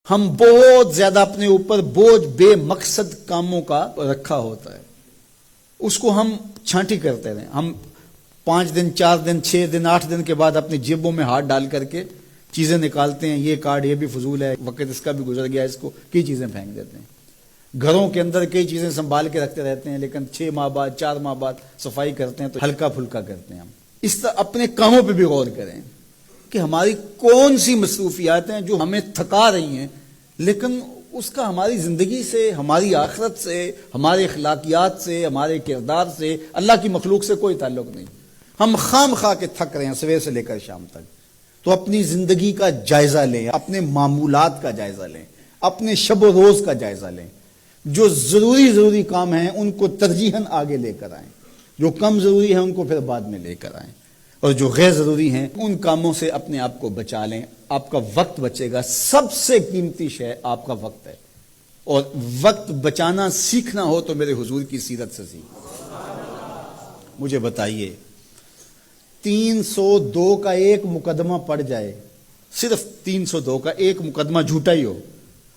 ہم بہت زیادہ اپنے اوپر بوجھ بے مقصد کاموں کا رکھا ہوتا ہے، اس کو ہم چھانٹی کرتے رہیں. ہم 5 دن 4 دن 6 دن 8 دن کے بعد اپنی جیبوں میں ہاتھ ڈال کر کے چیزیں نکالتے ہیں. یہ کارڈ یہ بھی فضول ہے، وقت اس کا بھی گزر گیا، اس کو کئی چیزیں پھینک دیتے ہیں. گھروں کے اندر کئی چیزیں سنبھال کے رکھتے رہتے ہیں، لیکن 6 ماہ بعد 4 ماہ بعد صفائی کرتے ہیں تو ہلکا پھلکا کرتے ہیں. ہم اس طرح اپنے کاموں پہ بھی غور کریں کہ ہماری کون سی مصروفیات ہیں جو ہمیں تھکا رہی ہیں، لیکن اس کا ہماری زندگی سے، ہماری آخرت سے، ہمارے اخلاقیات سے، ہمارے کردار سے، اللہ کی مخلوق سے کوئی تعلق نہیں. ہم خام خواہ کے تھک رہے ہیں صبح سے لے کر شام تک. تو اپنی زندگی کا جائزہ لیں، اپنے معمولات کا جائزہ لیں، اپنے شب و روز کا جائزہ لیں. جو ضروری کام ہیں ان کو ترجیحاً آگے لے کر آئیں، جو کم ضروری ہیں ان کو پھر بعد میں لے کر آئیں، اور جو غیر ضروری ہیں ان کاموں سے اپنے آپ کو بچا لیں. آپ کا وقت بچے گا. سب سے قیمتی شے آپ کا وقت ہے، اور وقت بچانا سیکھنا ہو تو میرے حضور کی سیرت سے سیکھیں. مجھے بتائیے 302 کا ایک مقدمہ پڑ جائے، صرف 302 کا ایک مقدمہ جھوٹا ہی ہو،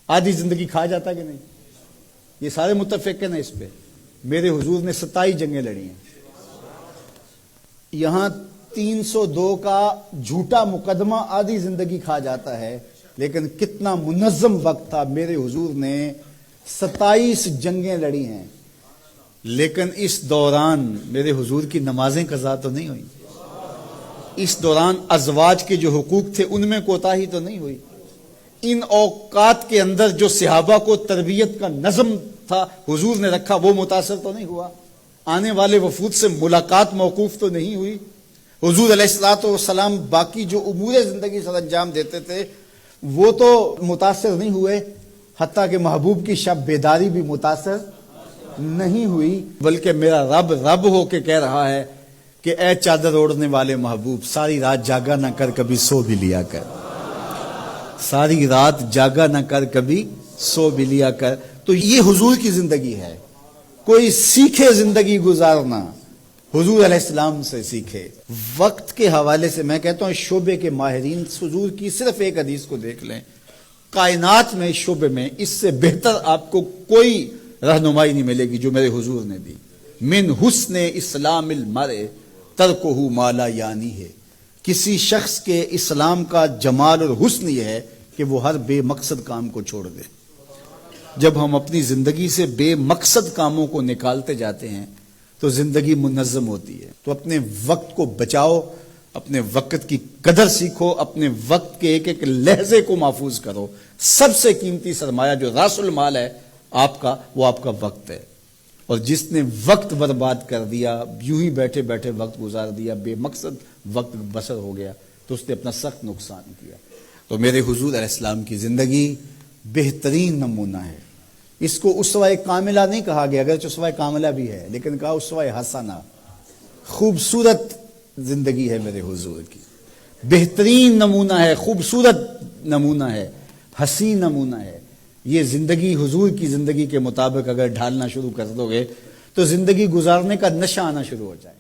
آدھی زندگی کھا جاتا کہ نہیں؟ یہ سارے متفق ہیں نا اس پہ. میرے حضور نے 27 جنگیں لڑی ہیں. یہاں 302 کا جھوٹا مقدمہ آدھی زندگی کھا جاتا ہے، لیکن کتنا منظم وقت تھا. میرے حضور نے 27 جنگیں لڑی ہیں، لیکن اس دوران میرے حضور کی نمازیں قضا تو نہیں ہوئی. اس دوران ازواج کے جو حقوق تھے ان میں کوتاہی تو نہیں ہوئی. ان اوقات کے اندر جو صحابہ کو تربیت کا نظم تھا حضور نے رکھا، وہ متاثر تو نہیں ہوا. آنے والے وفود سے ملاقات موقوف تو نہیں ہوئی. حضور علیہ الصلوۃ والسلام باقی جو امور زندگی سر انجام دیتے تھے وہ تو متاثر نہیں ہوئے، حتیٰ کہ محبوب کی شب بیداری بھی متاثر نہیں ہوئی. بلکہ میرا رب رب ہو کے کہہ رہا ہے کہ اے چادر اوڑھنے والے محبوب، ساری رات جاگا نہ کر کبھی سو بھی لیا کر. ساری رات جاگا نہ کر کبھی سو بھی لیا کر. تو یہ حضور کی زندگی ہے. کوئی سیکھے زندگی گزارنا، حضور علیہ السلام سے سیکھے. وقت کے حوالے سے میں کہتا ہوں شعبے کے ماہرین حضور کی صرف ایک حدیث کو دیکھ لیں، کائنات میں شعبے میں اس سے بہتر آپ کو کوئی رہنمائی نہیں ملے گی جو میرے حضور نے دی. من حسن اسلام المرء ترکہ ما لا یعنی ہے. کسی شخص کے اسلام کا جمال اور حسن یہ ہے کہ وہ ہر بے مقصد کام کو چھوڑ دے. جب ہم اپنی زندگی سے بے مقصد کاموں کو نکالتے جاتے ہیں تو زندگی منظم ہوتی ہے. تو اپنے وقت کو بچاؤ، اپنے وقت کی قدر سیکھو، اپنے وقت کے ایک ایک لحظے کو محفوظ کرو. سب سے قیمتی سرمایہ جو راس المال ہے آپ کا، وہ آپ کا وقت ہے. اور جس نے وقت برباد کر دیا، یوں ہی بیٹھے بیٹھے وقت گزار دیا، بے مقصد وقت بسر ہو گیا، تو اس نے اپنا سخت نقصان کیا. تو میرے حضور علیہ السلام کی زندگی بہترین نمونہ ہے. اس کو اسوہ کاملہ نہیں کہا گیا، اگرچہ اسوہ کاملہ بھی ہے، لیکن کہا اسوہ حسنہ. خوبصورت زندگی ہے میرے حضور کی، بہترین نمونہ ہے، خوبصورت نمونہ ہے، حسین نمونہ ہے. یہ زندگی حضور کی زندگی کے مطابق اگر ڈھالنا شروع کر دو گے تو زندگی گزارنے کا نشہ آنا شروع ہو جائے.